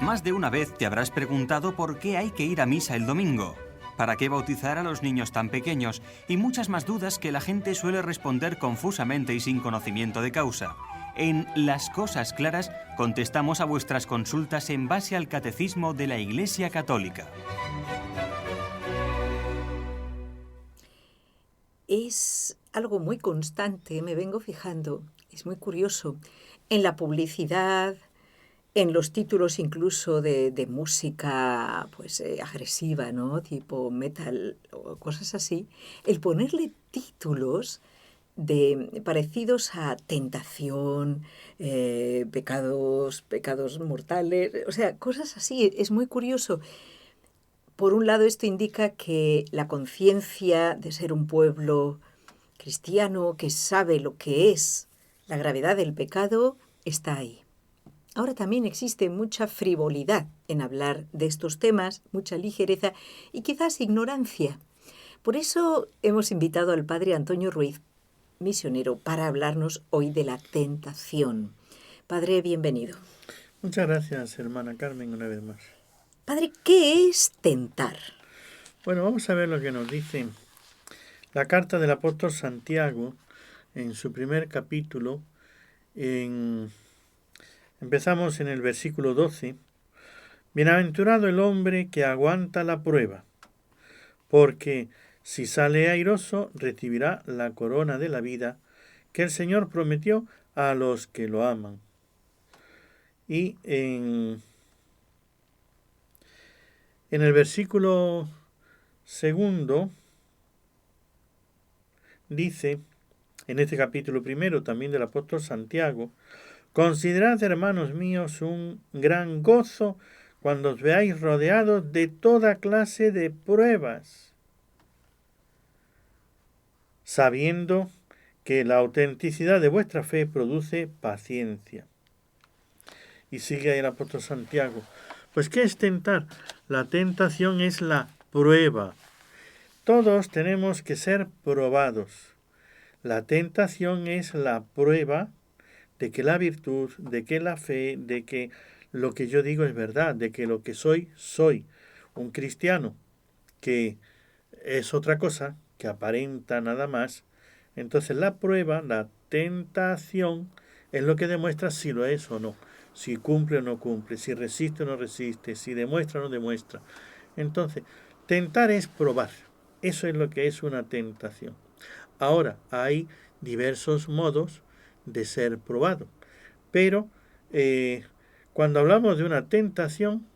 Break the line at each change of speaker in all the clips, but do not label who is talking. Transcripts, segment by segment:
Más de una vez te habrás preguntado por qué hay que ir a misa el domingo, para qué bautizar a los niños tan pequeños y muchas más dudas que la gente suele responder confusamente y sin conocimiento de causa. En Las Cosas Claras contestamos a vuestras consultas en base al Catecismo de la Iglesia Católica.
Es algo muy constante, me vengo fijando, es muy curioso, en la publicidad, en los títulos incluso de música pues agresiva, ¿no? Tipo metal o cosas así, el ponerle títulos parecidos a tentación, pecados mortales, o sea, cosas así, es muy curioso. Por un lado, esto indica que la conciencia de ser un pueblo cristiano que sabe lo que es la gravedad del pecado está ahí. Ahora también existe mucha frivolidad en hablar de estos temas, mucha ligereza y quizás ignorancia. Por eso hemos invitado al padre Antonio Ruiz, misionero, para hablarnos hoy de la tentación. Padre, bienvenido.
Muchas gracias, hermana Carmen, una vez más.
Padre, ¿qué es tentar?
Bueno, vamos a ver lo que nos dice la carta del apóstol Santiago en su primer capítulo. Empezamos en el versículo 12. Bienaventurado el hombre que aguanta la prueba, porque si sale airoso recibirá la corona de la vida que el Señor prometió a los que lo aman. Y en el versículo segundo dice, en este capítulo primero también del apóstol Santiago, considerad, hermanos míos, un gran gozo cuando os veáis rodeados de toda clase de pruebas, sabiendo que la autenticidad de vuestra fe produce paciencia. Y sigue ahí el apóstol Santiago. Pues, ¿qué es tentar? La tentación es la prueba. Todos tenemos que ser probados. La tentación es la prueba de que la virtud, de que la fe, de que lo que yo digo es verdad, de que lo que soy. Un cristiano que es otra cosa, que aparenta nada más. Entonces la prueba, la tentación, es lo que demuestra si lo es o no, si cumple o no cumple, si resiste o no resiste, si demuestra o no demuestra. Entonces, tentar es probar. Eso es lo que es una tentación. Ahora, hay diversos modos de ser probado. Pero cuando hablamos de una tentación,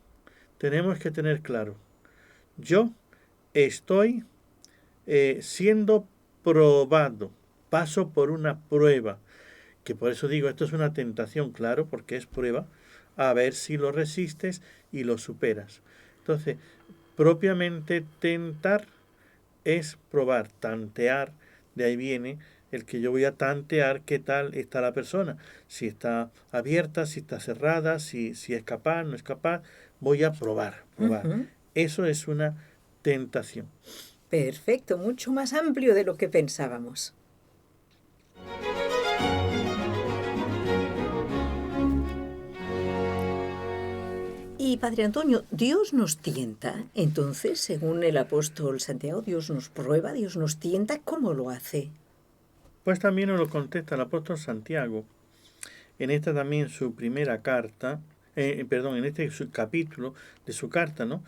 tenemos que tener claro, yo estoy siendo probado, paso por una prueba, que por eso digo, esto es una tentación, claro, porque es prueba, a ver si lo resistes y lo superas. Entonces, propiamente tentar es probar, tantear, de ahí viene el que yo voy a tantear qué tal está la persona, si está abierta, si está cerrada, si es capaz, no es capaz, voy a probar.
Uh-huh.
Eso es una tentación.
Perfecto, mucho más amplio de lo que pensábamos. Y Padre Antonio, Dios nos tienta. Entonces, según el apóstol Santiago, Dios nos prueba, Dios nos tienta. ¿Cómo lo hace?
Pues también nos lo contesta el apóstol Santiago. En esta también su primera carta, en este su capítulo de su carta, ¿no?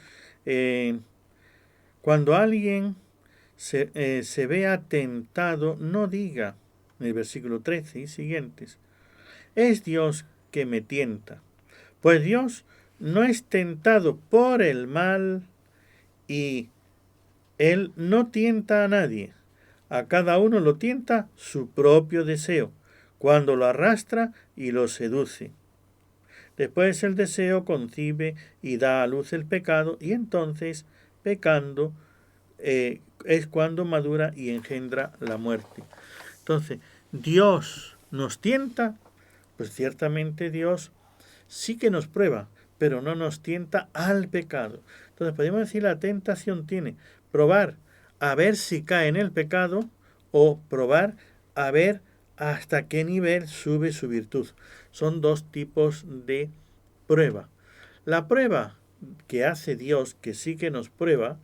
Cuando alguien se vea tentado, no diga, en el versículo 13 y siguientes, es Dios que me tienta. Pues Dios no es tentado por el mal y Él no tienta a nadie. A cada uno lo tienta su propio deseo, cuando lo arrastra y lo seduce. Después el deseo concibe y da a luz el pecado, y entonces, pecando, es cuando madura y engendra la muerte. Entonces, ¿Dios nos tienta? Pues ciertamente Dios sí que nos prueba, pero no nos tienta al pecado. Entonces podemos decir la tentación tiene probar a ver si cae en el pecado o probar a ver hasta qué nivel sube su virtud. Son dos tipos de prueba. La prueba que hace Dios, que sí que nos prueba,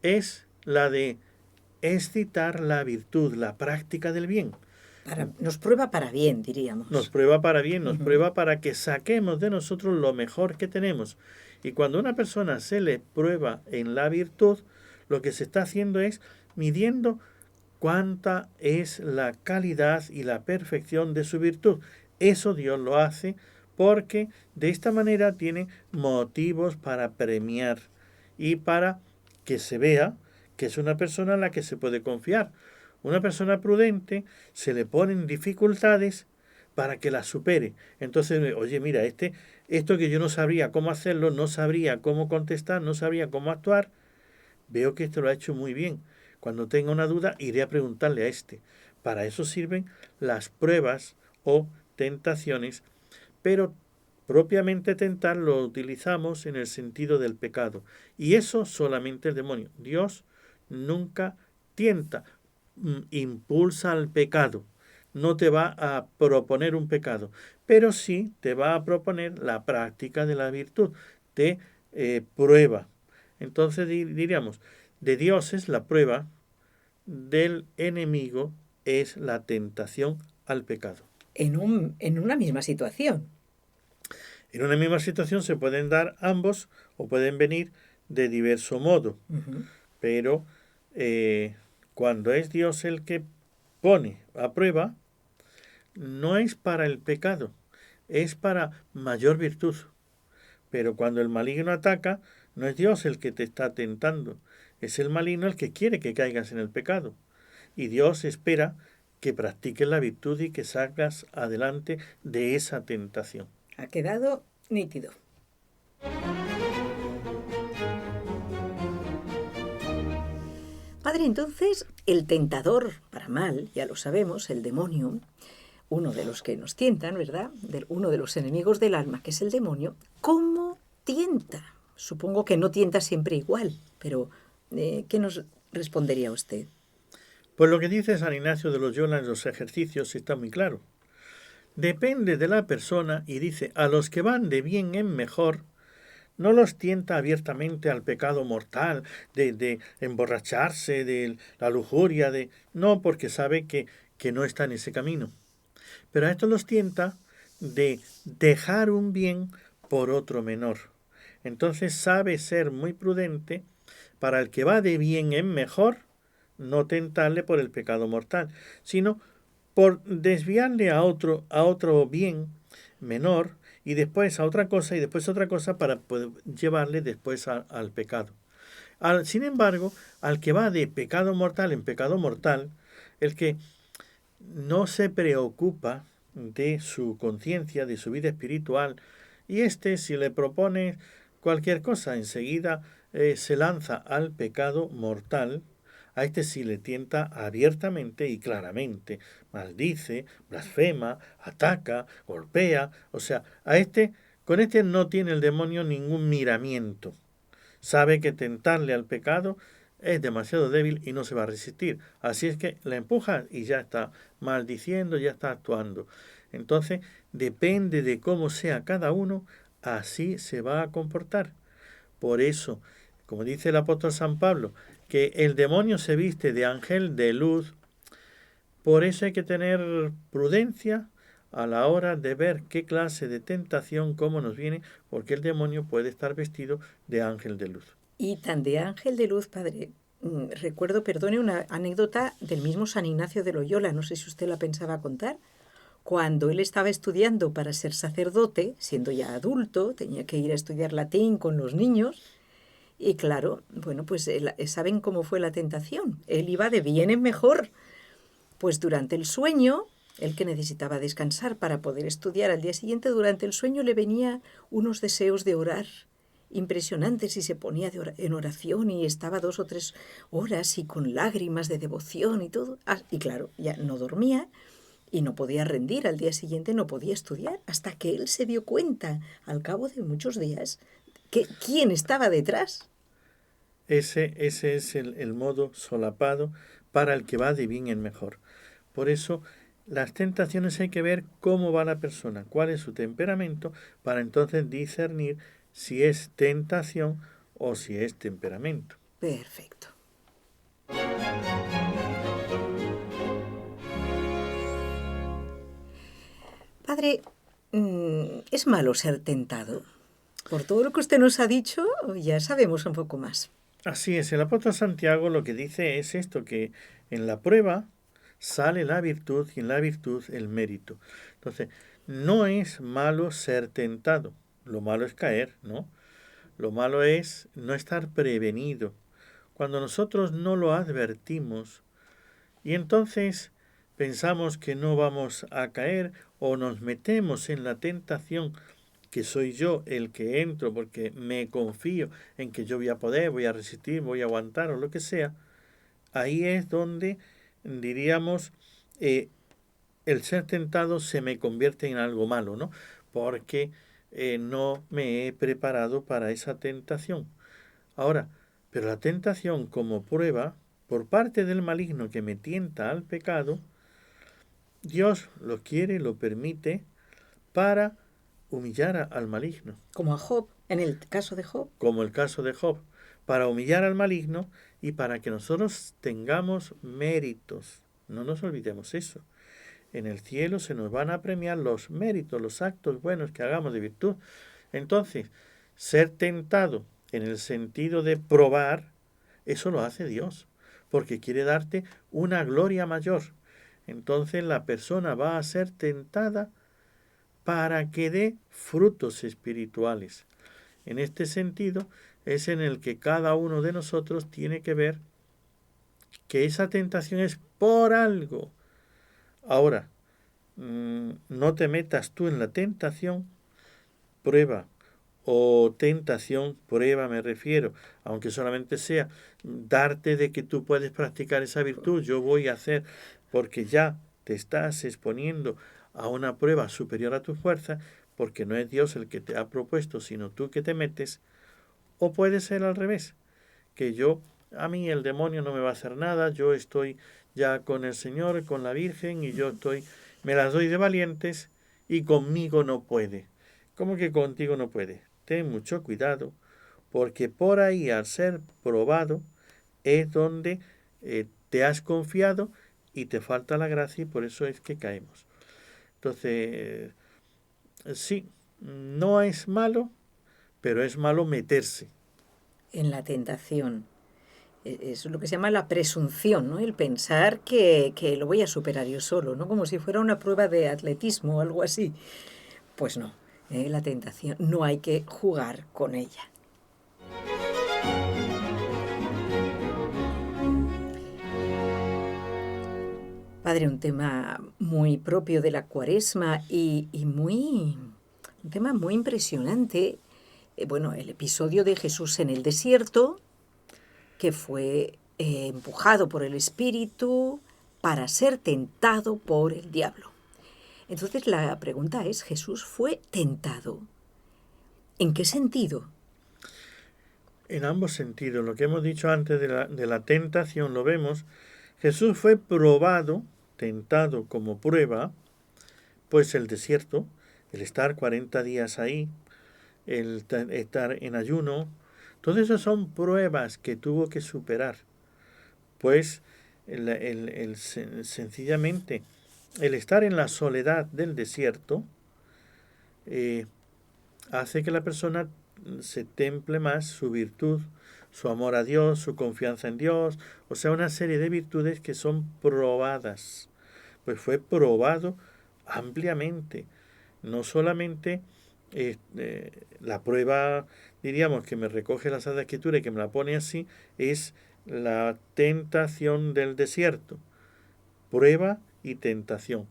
es la de excitar la virtud, la práctica del bien.
Nos prueba para bien, diríamos.
Nos prueba para bien, nos
Ujú.
prueba para que saquemos de nosotros lo mejor que tenemos. Y cuando a una persona se le prueba en la virtud, lo que se está haciendo es midiendo cuánta es la calidad y la perfección de su virtud. Eso Dios lo hace porque de esta manera tiene motivos para premiar y para que se vea que es una persona en la que se puede confiar. Una persona prudente se le ponen dificultades para que las supere. Entonces, oye, mira, esto que yo no sabría cómo hacerlo, no sabría cómo contestar, no sabría cómo actuar, veo que esto lo ha hecho muy bien. Cuando tenga una duda, iré a preguntarle a este. Para eso sirven las pruebas o tentaciones, pero propiamente tentar lo utilizamos en el sentido del pecado. Y eso solamente el demonio. Dios nunca tienta, impulsa al pecado. No te va a proponer un pecado, pero sí te va a proponer la práctica de la virtud. Te prueba. Entonces diríamos, de Dios es la prueba, del enemigo es la tentación al pecado.
En una misma situación.
En una misma situación se pueden dar ambos o pueden venir de diverso modo,
Ujú.
pero cuando es Dios el que pone a prueba, no es para el pecado, es para mayor virtud. Pero cuando el maligno ataca, no es Dios el que te está tentando, es el maligno el que quiere que caigas en el pecado. Y Dios espera que practiques la virtud y que salgas adelante de esa tentación.
Ha quedado nítido. Padre, entonces, el tentador para mal, ya lo sabemos, el demonio, uno de los que nos tientan, ¿verdad? Uno de los enemigos del alma, que es el demonio, ¿cómo tienta? Supongo que no tienta siempre igual, pero ¿qué nos respondería usted?
Pues lo que dice San Ignacio de Loyola en los ejercicios está muy claro. Depende de la persona y dice, a los que van de bien en mejor, no los tienta abiertamente al pecado mortal, de emborracharse, de la lujuria, no, porque sabe que no está en ese camino. Pero a estos los tienta de dejar un bien por otro menor. Entonces sabe ser muy prudente para el que va de bien en mejor, no tentarle por el pecado mortal, sino por desviarle a otro bien menor y después a otra cosa y después a otra cosa para poder llevarle después al pecado. Sin embargo, al que va de pecado mortal en pecado mortal, el que no se preocupa de su conciencia, de su vida espiritual, y si le propone cualquier cosa, enseguida se lanza al pecado mortal. A sí le tienta abiertamente y claramente, maldice, blasfema, ataca, golpea, o sea, con no tiene el demonio ningún miramiento. Sabe que tentarle al pecado es demasiado débil y no se va a resistir. Así es que la empuja y ya está maldiciendo, ya está actuando. Entonces, depende de cómo sea cada uno, así se va a comportar. Por eso, como dice el apóstol San Pablo, que el demonio se viste de ángel de luz, por eso hay que tener prudencia a la hora de ver qué clase de tentación, cómo nos viene, porque el demonio puede estar vestido de ángel de luz.
Y tan de ángel de luz, padre, recuerdo, perdone, una anécdota del mismo San Ignacio de Loyola, no sé si usted la pensaba contar. Cuando él estaba estudiando para ser sacerdote, siendo ya adulto, tenía que ir a estudiar latín con los niños, y claro, bueno, pues saben cómo fue la tentación. Él iba de bien en mejor. Pues durante el sueño, él que necesitaba descansar para poder estudiar al día siguiente, durante el sueño le venía unos deseos de orar impresionantes y se ponía en oración y estaba 2 o 3 horas y con lágrimas de devoción y todo. Y claro, ya no dormía y no podía rendir, al día siguiente no podía estudiar, hasta que él se dio cuenta, al cabo de muchos días, que quién estaba detrás.
Ese es el modo solapado para el que va de bien en mejor. Por eso, las tentaciones hay que ver cómo va la persona, cuál es su temperamento, para entonces discernir si es tentación o si es temperamento.
Perfecto. Padre, ¿es malo ser tentado? Por todo lo que usted nos ha dicho, ya sabemos un poco más.
Así es, el apóstol Santiago lo que dice es esto, que en la prueba sale la virtud y en la virtud el mérito. Entonces, no es malo ser tentado, lo malo es caer, ¿no? Lo malo es no estar prevenido. Cuando nosotros no lo advertimos y entonces pensamos que no vamos a caer o nos metemos en la tentación, que soy yo el que entro porque me confío en que yo voy a poder, voy a resistir, voy a aguantar o lo que sea, ahí es donde diríamos el ser tentado se me convierte en algo malo, ¿no? Porque no me he preparado para esa tentación. Ahora, pero la tentación como prueba por parte del maligno que me tienta al pecado, Dios lo quiere, lo permite para humillar al maligno.
Como a Job, en el caso de Job.
Como el caso de Job, para humillar al maligno y para que nosotros tengamos méritos. No nos olvidemos eso. En el cielo se nos van a premiar los méritos, los actos buenos que hagamos de virtud. Entonces, ser tentado en el sentido de probar, eso lo hace Dios, porque quiere darte una gloria mayor. Entonces la persona va a ser tentada para que dé frutos espirituales. En este sentido es en el que cada uno de nosotros tiene que ver que esa tentación es por algo. Ahora, no te metas tú en la tentación, prueba, o tentación, prueba me refiero, aunque solamente sea darte de que tú puedes practicar esa virtud, yo voy a hacer, porque ya te estás exponiendo a una prueba superior a tu fuerza, porque no es Dios el que te ha propuesto, sino tú que te metes, o puede ser al revés, que a mí el demonio no me va a hacer nada, yo estoy ya con el Señor, con la Virgen, y me las doy de valientes, y conmigo no puede. ¿Cómo que contigo no puede? Ten mucho cuidado, porque por ahí al ser probado es donde te has confiado y te falta la gracia y por eso es que caemos. Entonces, sí, no es malo, pero es malo meterse.
En la tentación. Es lo que se llama la presunción, ¿no? El pensar que lo voy a superar yo solo, ¿no? Como si fuera una prueba de atletismo o algo así. Pues no, la tentación no hay que jugar con ella. Padre, un tema muy propio de la Cuaresma y un tema muy impresionante. Bueno, el episodio de Jesús en el desierto, que fue empujado por el Espíritu para ser tentado por el diablo. Entonces la pregunta es, ¿Jesús fue tentado? ¿En qué sentido?
En ambos sentidos. Lo que hemos dicho antes de la tentación lo vemos. Jesús fue probado, tentado como prueba, pues el desierto, el estar 40 días ahí, el estar en ayuno, todo eso son pruebas que tuvo que superar. Pues sencillamente el estar en la soledad del desierto hace que la persona se temple más su virtud, su amor a Dios, su confianza en Dios, o sea, una serie de virtudes que son probadas. Pues fue probado ampliamente, no solamente la prueba, diríamos, que me recoge la Sagrada Escritura y que me la pone así, es la tentación del desierto, prueba y tentación.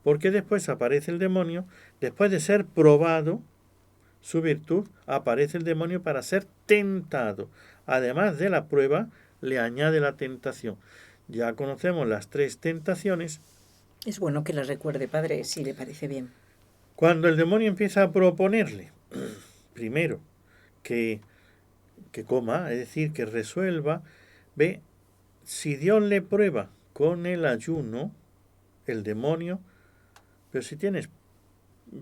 Porque después aparece el demonio, después de ser probado su virtud, aparece el demonio para ser tentado. Además de la prueba, le añade la tentación. Ya conocemos las 3 tentaciones.
Es bueno que las recuerde, Padre, si le parece bien.
Cuando el demonio empieza a proponerle, primero, que coma, es decir, que resuelva, ve, si Dios le prueba con el ayuno, el demonio, pero si tienes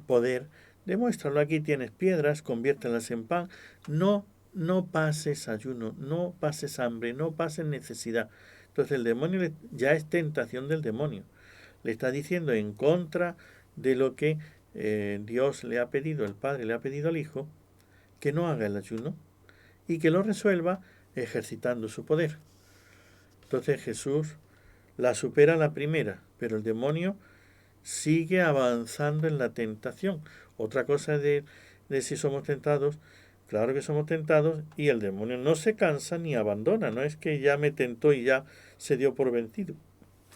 poder, Demuéstralo, aquí tienes piedras, conviértelas en pan. No pases ayuno, no pases hambre, no pases necesidad. Entonces el demonio ya es tentación del demonio. Le está diciendo en contra de lo que Dios le ha pedido, el Padre le ha pedido al Hijo, que no haga el ayuno y que lo resuelva ejercitando su poder. Entonces Jesús la supera la primera, pero el demonio sigue avanzando en la tentación. Otra cosa de si somos tentados, claro que somos tentados y el demonio no se cansa ni abandona, no es que ya me tentó y ya se dio por vencido,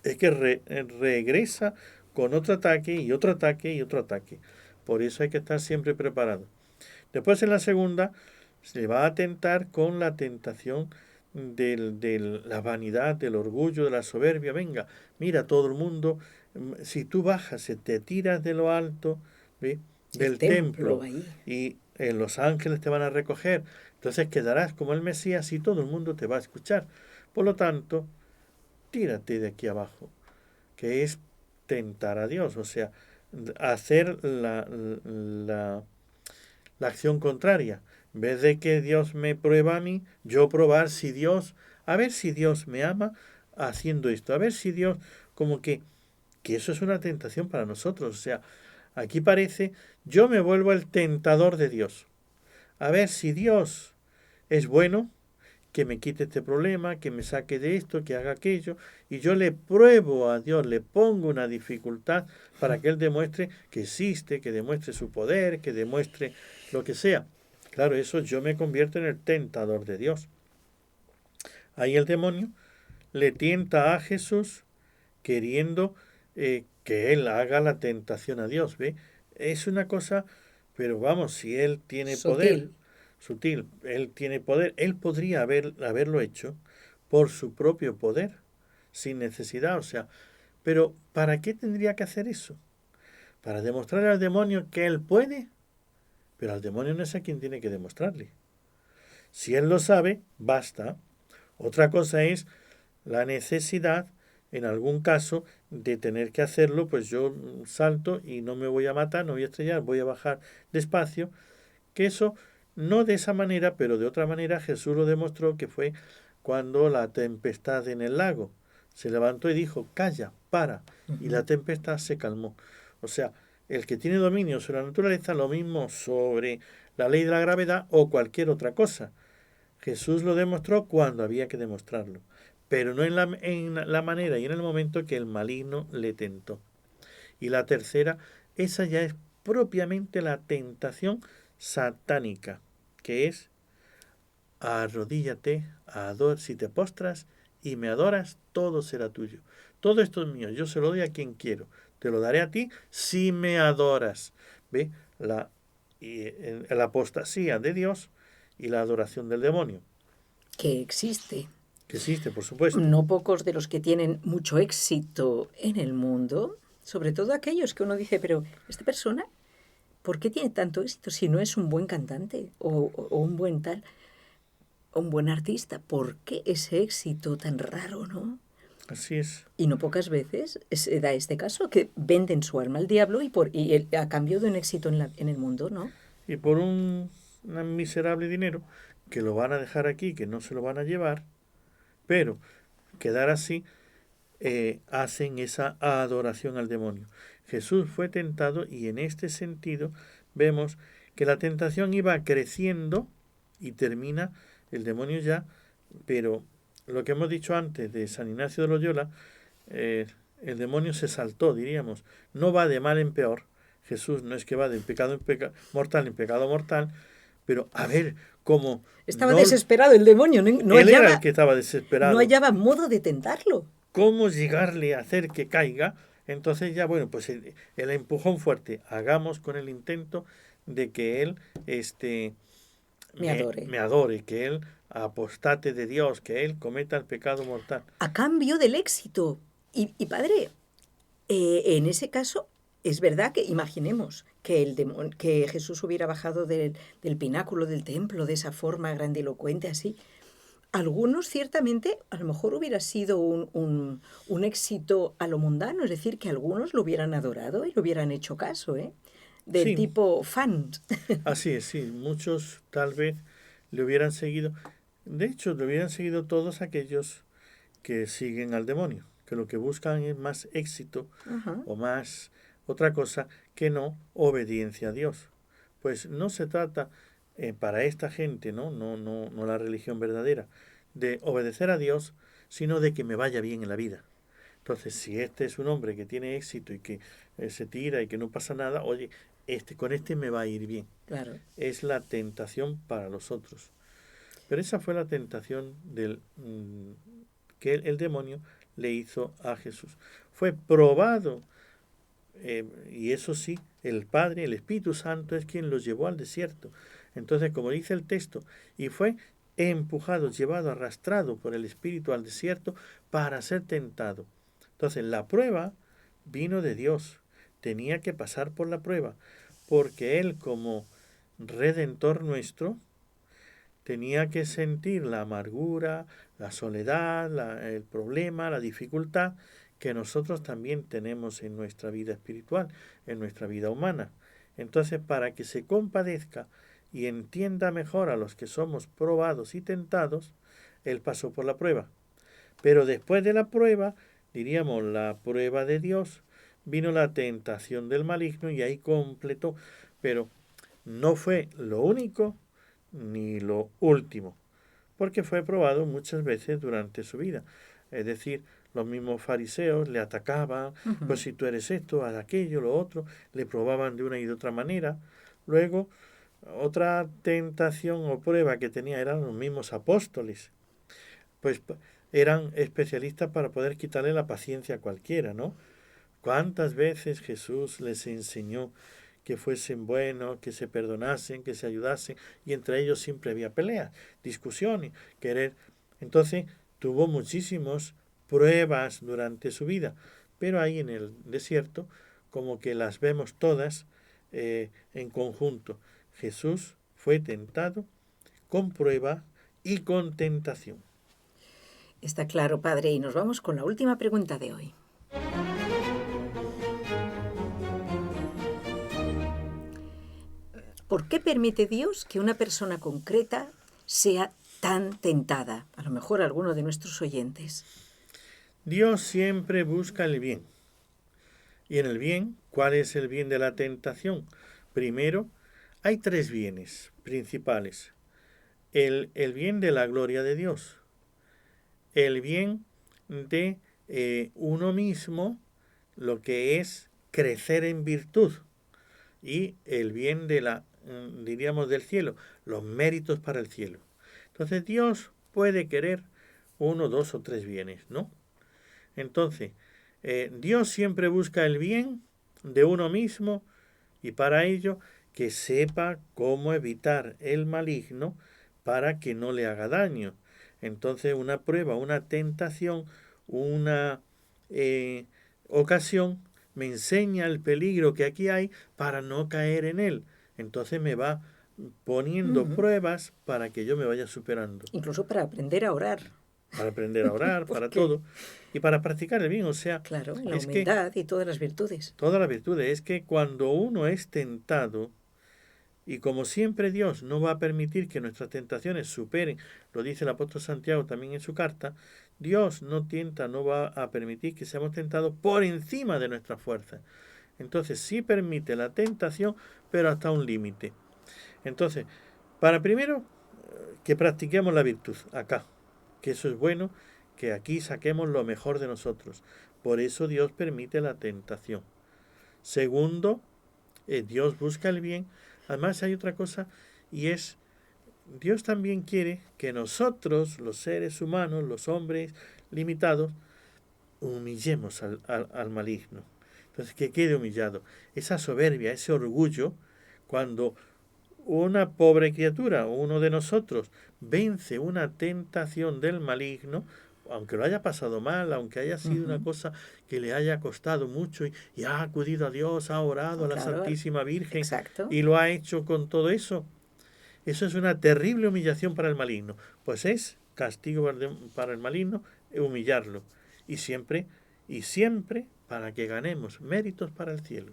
es que regresa con otro ataque y otro ataque y otro ataque. Por eso hay que estar siempre preparado. Después en la segunda se va a tentar con la tentación de la vanidad, del orgullo, de la soberbia. Venga, mira todo el mundo, si tú bajas, se te tiras de lo alto, ¿ve? Del templo
ahí.
y los ángeles te van a recoger, entonces quedarás como el Mesías y todo el mundo te va a escuchar. Por lo tanto, tírate de aquí abajo, que es tentar a Dios, o sea, hacer la acción contraria. En vez de que Dios me prueba a mí, yo probar si Dios, a ver si Dios me ama haciendo esto, a ver si Dios, como que eso es una tentación para nosotros. O sea, aquí parece, yo me vuelvo el tentador de Dios. A ver si Dios es bueno, que me quite este problema, que me saque de esto, que haga aquello, y yo le pruebo a Dios, le pongo una dificultad para que Él demuestre que existe, que demuestre su poder, que demuestre lo que sea. Claro, eso yo me convierto en el tentador de Dios. Ahí el demonio le tienta a Jesús queriendo que Él haga la tentación a Dios, ¿ve? Es una cosa, pero vamos, si Él tiene poder, sutil, Él tiene poder, Él podría haberlo hecho por su propio poder, sin necesidad, o sea, pero ¿para qué tendría que hacer eso? Para demostrarle al demonio que Él puede, pero al demonio no es a quien tiene que demostrarle. Si Él lo sabe, basta. Otra cosa es la necesidad, en algún caso, de tener que hacerlo, pues yo salto y no me voy a matar, no voy a estrellar, voy a bajar despacio, que eso, no de esa manera, pero de otra manera Jesús lo demostró, que fue cuando la tempestad en el lago se levantó y dijo, calla, para, y la tempestad se calmó. O sea, el que tiene dominio sobre la naturaleza, lo mismo sobre la ley de la gravedad o cualquier otra cosa. Jesús lo demostró cuando había que demostrarlo, pero no en la manera y en el momento que el maligno le tentó. Y la tercera, esa ya es propiamente la tentación satánica, que es arrodíllate, si te postras y me adoras, todo será tuyo. Todo esto es mío, yo se lo doy a quien quiero. Te lo daré a ti si me adoras. ¿Ve? La apostasía de Dios y la adoración del demonio.
Que existe.
Que existe, por supuesto.
No pocos de los que tienen mucho éxito en el mundo, sobre todo aquellos que uno dice, pero esta persona, ¿por qué tiene tanto éxito si no es un buen cantante o un buen tal, un buen artista? ¿Por qué ese éxito tan raro, no?
Así es.
Y no pocas veces se da este caso, que venden su alma al diablo y a cambio de un éxito en el mundo, ¿no?
Y por un miserable dinero que lo van a dejar aquí, que no se lo van a llevar, pero quedar así, hacen esa adoración al demonio. Jesús fue tentado y en este sentido vemos que la tentación iba creciendo y termina el demonio ya, pero lo que hemos dicho antes de San Ignacio de Loyola, el demonio se saltó, diríamos, no va de mal en peor. Jesús no es que va de pecado mortal en pecado mortal, pero a ver cómo...
Estaba desesperado el demonio, no
él
hallaba,
era el que estaba desesperado.
no hallaba modo de tentarlo.
¿Cómo llegarle a hacer que caiga? Entonces ya, bueno, pues el empujón fuerte. Hagamos con el intento de que él me adore, que él apostate de Dios, que él cometa el pecado mortal.
A cambio del éxito. Y padre, en ese caso, es verdad que imaginemos que Jesús hubiera bajado del pináculo del templo de esa forma grandilocuente así. Algunos ciertamente a lo mejor hubiera sido un éxito a lo mundano, es decir, que algunos lo hubieran adorado y lo hubieran hecho caso, ¿eh? de
Sí.
tipo fan.
Así es, sí, muchos tal vez le hubieran seguido. De hecho, le hubieran seguido todos aquellos que siguen al demonio, que lo que buscan es más éxito
Ajá.
o más otra cosa que no obediencia a Dios. Pues no se trata para esta gente, no la religión verdadera, de obedecer a Dios, sino de que me vaya bien en la vida. Entonces, si este es un hombre que tiene éxito y que se tira y que no pasa nada, oye, con este me va a ir bien.
Claro.
Es la tentación para los otros. Pero esa fue la tentación que el demonio le hizo a Jesús. Fue probado, y eso sí, el Padre, el Espíritu Santo es quien los llevó al desierto. Entonces, como dice el texto, y fue empujado, llevado, arrastrado por el Espíritu al desierto para ser tentado. Entonces, la prueba vino de Dios. Tenía que pasar por la prueba, porque Él como Redentor nuestro, tenía que sentir la amargura, la soledad, el problema, la dificultad que nosotros también tenemos en nuestra vida espiritual, en nuestra vida humana. Entonces, para que se compadezca y entienda mejor a los que somos probados y tentados, Él pasó por la prueba. Pero después de la prueba, diríamos la prueba de Dios, vino la tentación del maligno y ahí completó. Pero no fue lo único ni lo último, porque fue probado muchas veces durante su vida. Es decir, los mismos fariseos le atacaban, pues si tú eres esto, haz aquello, lo otro, le probaban de una y de otra manera. Luego, otra tentación o prueba que tenía eran los mismos apóstoles, pues eran especialistas para poder quitarle la paciencia a cualquiera, ¿no? ¿Cuántas veces Jesús les enseñó que fuesen buenos, que se perdonasen, que se ayudasen? Y entre ellos siempre había peleas, discusiones, querer. Entonces tuvo muchísimas pruebas durante su vida, pero ahí en el desierto como que las vemos todas en conjunto. Jesús fue tentado con prueba y con tentación.
Está claro, padre, y nos vamos con la última pregunta de hoy. ¿Por qué permite Dios que una persona concreta sea tan tentada? A lo mejor alguno de nuestros oyentes.
Dios siempre busca el bien. Y en el bien, ¿cuál es el bien de la tentación? Primero, hay tres bienes principales. El bien de la gloria de Dios, el bien de uno mismo, lo que es crecer en virtud, y el bien de diríamos, del cielo, los méritos para el cielo. Entonces Dios puede querer uno, dos o tres bienes, ¿no? Entonces, Dios siempre busca el bien de uno mismo y para ello que sepa cómo evitar el maligno para que no le haga daño. Entonces, una prueba, una tentación, una ocasión me enseña el peligro que aquí hay para no caer en él. Entonces me va poniendo pruebas para que yo me vaya superando.
Incluso para aprender a orar.
Para aprender a orar, para
Porque,
todo. Y para practicar el bien. O sea,
claro, la
es que
humildad y todas las virtudes.
toda la virtud es que cuando uno es tentado, y como siempre Dios no va a permitir que nuestras tentaciones superen, lo dice el apóstol Santiago también en su carta, Dios no tienta, no va a permitir que seamos tentados por encima de nuestra fuerza. Entonces sí permite la tentación, pero hasta un límite. Entonces, para primero que practiquemos la virtud acá, que eso es bueno, que aquí saquemos lo mejor de nosotros. Por eso Dios permite la tentación. Segundo, Dios busca el bien. Además hay otra cosa y es, Dios también quiere que nosotros, los seres humanos, los hombres limitados, humillemos al maligno. Entonces, que quede humillado. Esa soberbia, ese orgullo, cuando una pobre criatura, uno de nosotros, vence una tentación del maligno, aunque lo haya pasado mal, aunque haya sido una cosa que le haya costado mucho y ha acudido a Dios, ha orado a la
Claro,
Santísima Virgen
exacto.
y lo ha hecho con todo eso, eso es una terrible humillación para el maligno. Pues es castigo para el maligno humillarlo. Y siempre para que ganemos méritos para el cielo.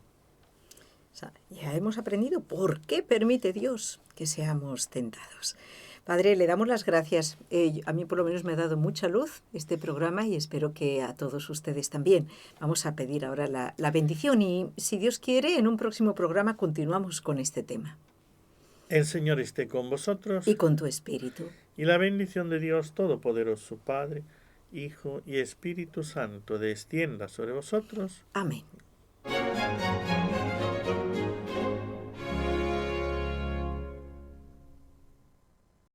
O sea, ya hemos aprendido por qué permite Dios que seamos tentados. Padre, le damos las gracias. A mí por lo menos me ha dado mucha luz este programa y espero que a todos ustedes también. Vamos a pedir ahora la bendición y, si Dios quiere, en un próximo programa continuamos con este tema.
El Señor esté con vosotros.
Y con tu espíritu.
Y la bendición de Dios Todopoderoso, Padre, Hijo y Espíritu Santo, descienda sobre vosotros.
Amén.